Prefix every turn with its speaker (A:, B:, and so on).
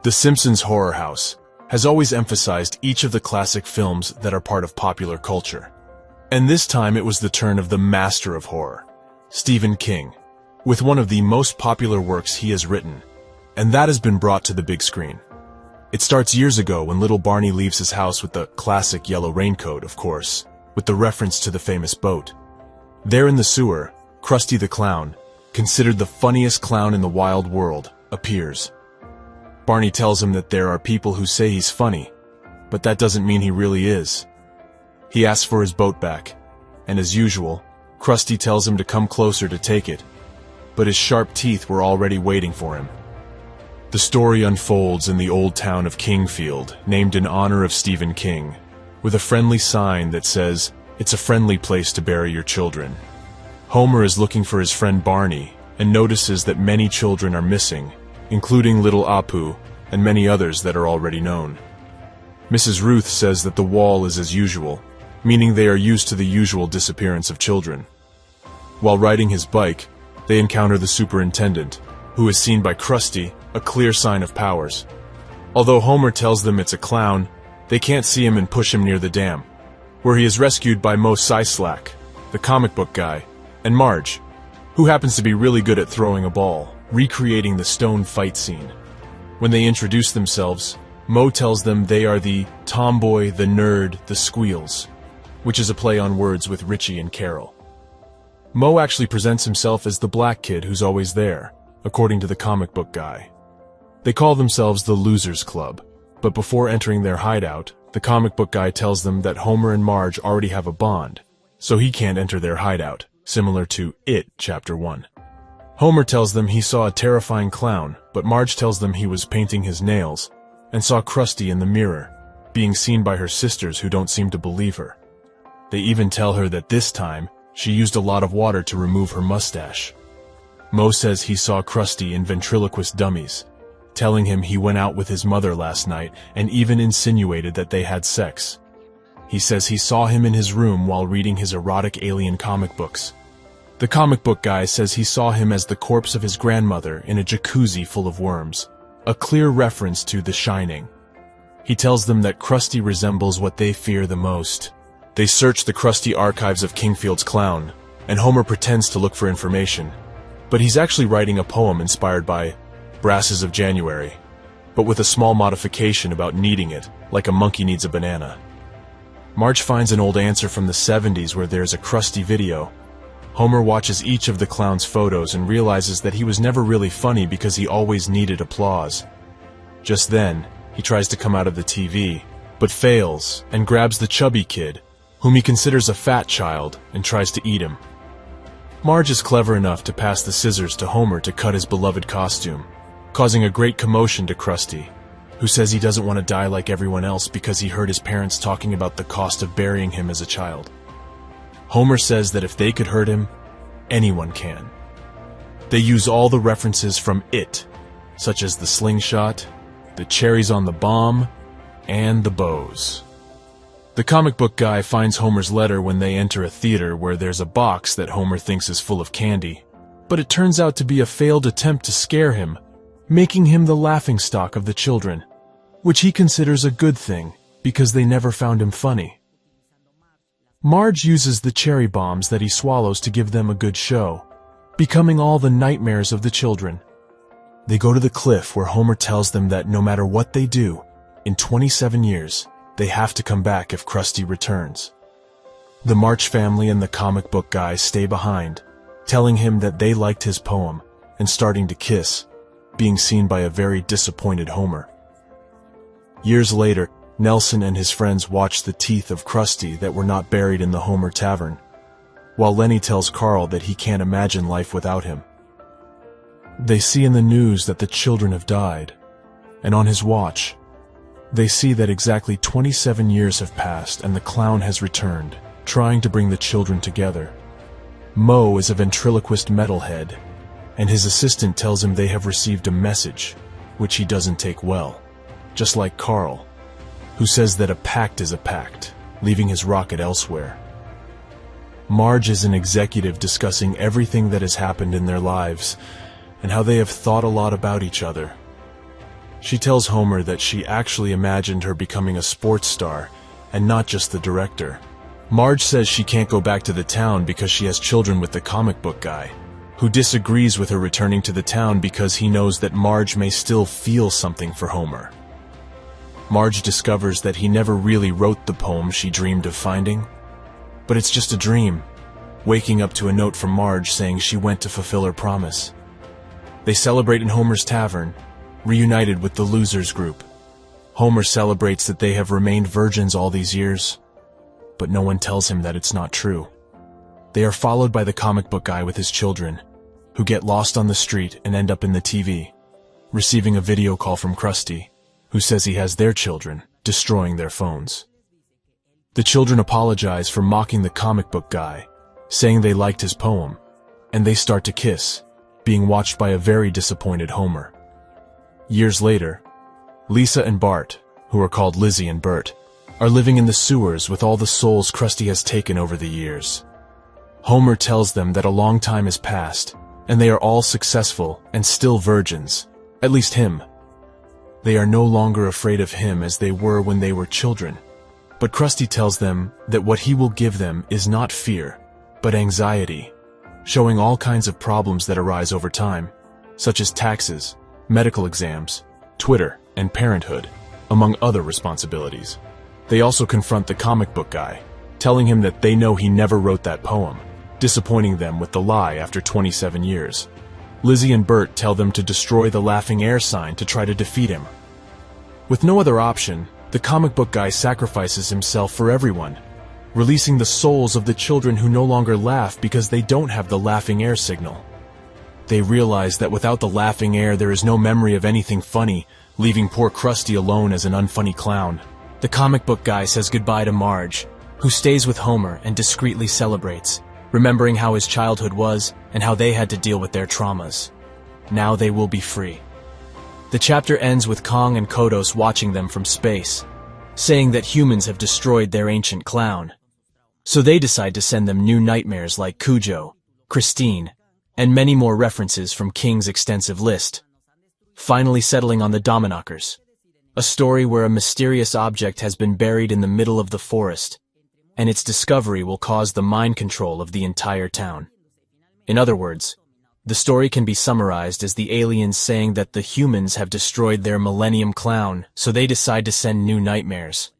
A: The Simpsons horror house has always emphasized each of the classic films that are part of popular culture. And this time it was the turn of the master of horror, Stephen King, with one of the most popular works he has written, and that has been brought to the big screen. It starts years ago when little Barney leaves his house with the classic yellow raincoat, of course, with the reference to the famous boat. There in the sewer, Krusty the Clown, considered the funniest clown in the wild world, appears. Barney tells him that there are people who say he's funny, but that doesn't mean he really is. He asks for his boat back, and as usual, Krusty tells him to come closer to take it, but his sharp teeth were already waiting for him. The story unfolds in the old town of Kingfield, named in honor of Stephen King, with a friendly sign that says, "It's a friendly place to bury your children." Homer is looking for his friend Barney and notices that many children are missing, including little Apu and many others that are already known. Mrs. Ruth says that the wall is as usual, meaning they are used to the usual disappearance of children. While riding his bike, they encounter the superintendent, who is seen by Krusty, a clear sign of powers. Although Homer tells them it's a clown, they can't see him and push him near the dam, where he is rescued by Moe Slack, the comic book guy, and Marge, who happens to be really good at throwing a ball, recreating the stone fight scene. When they introduce themselves, Moe tells them they are the tomboy, the nerd, the squeals, which is a play on words with Richie and Carol. Moe actually presents himself as the black kid who's always there, according to the comic book guy. They call themselves the Losers Club, but before entering their hideout, the comic book guy tells them that Homer and Marge already have a bond, so he can't enter their hideout, similar to It, Chapter 1. Homer tells them he saw a terrifying clown, but Marge tells them he was painting his nails, and saw Krusty in the mirror, being seen by her sisters who don't seem to believe her. They even tell her that this time, she used a lot of water to remove her mustache. Moe says he saw Krusty in ventriloquist dummies, telling him he went out with his mother last night and even insinuated that they had sex. He says he saw him in his room while reading his erotic alien comic books. The comic book guy says he saw him as the corpse of his grandmother in a jacuzzi full of worms, a clear reference to The Shining. He tells them that Krusty resembles what they fear the most. They search the Krusty archives of Kingfield's clown, and Homer pretends to look for information, but he's actually writing a poem inspired by Brasses of January, but with a small modification about needing it, like a monkey needs a banana. Marge finds an old answer from the 70s where there's a Krusty video. Homer watches each of the clown's photos and realizes that he was never really funny because he always needed applause. Just then, he tries to come out of the TV, but fails and grabs the chubby kid, whom he considers a fat child, and tries to eat him. Marge is clever enough to pass the scissors to Homer to cut his beloved costume, causing a great commotion to Krusty, who says he doesn't want to die like everyone else because he heard his parents talking about the cost of burying him as a child. Homer says that if they could hurt him, anyone can. They use all the references from It, such as the slingshot, the cherries on the bomb, and the bows. The comic book guy finds Homer's letter when they enter a theater where there's a box that Homer thinks is full of candy, but it turns out to be a failed attempt to scare him, making him the laughingstock of the children, which he considers a good thing because they never found him funny. Marge uses the cherry bombs that he swallows to give them a good show, becoming all the nightmares of the children. They go to the cliff where Homer tells them that no matter what they do, in 27 years, they have to come back if Krusty returns. The March family and the comic book guy stay behind, telling him that they liked his poem and starting to kiss, being seen by a very disappointed Homer. Years later, Nelson and his friends watch the teeth of Krusty that were not buried in the Homer Tavern, while Lenny tells Carl that he can't imagine life without him. They see in the news that the children have died, and on his watch, they see that exactly 27 years have passed and the clown has returned, trying to bring the children together. Moe is a ventriloquist metalhead, and his assistant tells him they have received a message, which he doesn't take well, just like Carl, who says that a pact is a pact, leaving his rocket elsewhere. Marge is an executive discussing everything that has happened in their lives and how they have thought a lot about each other. She tells Homer that she actually imagined her becoming a sports star and not just the director. Marge says she can't go back to the town because she has children with the comic book guy, who disagrees with her returning to the town because he knows that Marge may still feel something for Homer. Marge discovers that he never really wrote the poem she dreamed of finding, but it's just a dream, waking up to a note from Marge saying she went to fulfill her promise. They celebrate in Homer's tavern, reunited with the losers group. Homer celebrates that they have remained virgins all these years, but no one tells him that it's not true. They are followed by the comic book guy with his children, who get lost on the street and end up in the TV, receiving a video call from Krusty, who says he has their children destroying their phones. The children apologize for mocking the comic book guy, saying they liked his poem, and they start to kiss, being watched by a very disappointed Homer. Years later, Lisa and Bart, who are called Lizzie and Bert, are living in the sewers with all the souls Krusty has taken over the years. Homer tells them that a long time has passed, and they are all successful and still virgins, at least him. They are no longer afraid of him as they were when they were children, but Krusty tells them that what he will give them is not fear, but anxiety, showing all kinds of problems that arise over time, such as taxes, medical exams, Twitter, and parenthood, among other responsibilities. They also confront the comic book guy, telling him that they know he never wrote that poem, disappointing them with the lie after 27 years. Lizzie and Bert tell them to destroy the laughing air sign to try to defeat him. With no other option, the comic book guy sacrifices himself for everyone, releasing the souls of the children who no longer laugh because they don't have the laughing air signal. They realize that without the laughing air there is no memory of anything funny, leaving poor Krusty alone as an unfunny clown.
B: The comic book guy says goodbye to Marge, who stays with Homer and discreetly celebrates, remembering how his childhood was and how they had to deal with their traumas. Now they will be free. The chapter ends with Kong and Kodos watching them from space, saying that humans have destroyed their ancient clown. So they decide to send them new nightmares like Cujo, Christine, and many more references from King's extensive list. Finally settling on the Dominakers, a story where a mysterious object has been buried in the middle of the forest, and its discovery will cause the mind control of the entire town. In other words, the story can be summarized as the aliens saying that the humans have destroyed their Millennium Clown, so they decide to send new nightmares.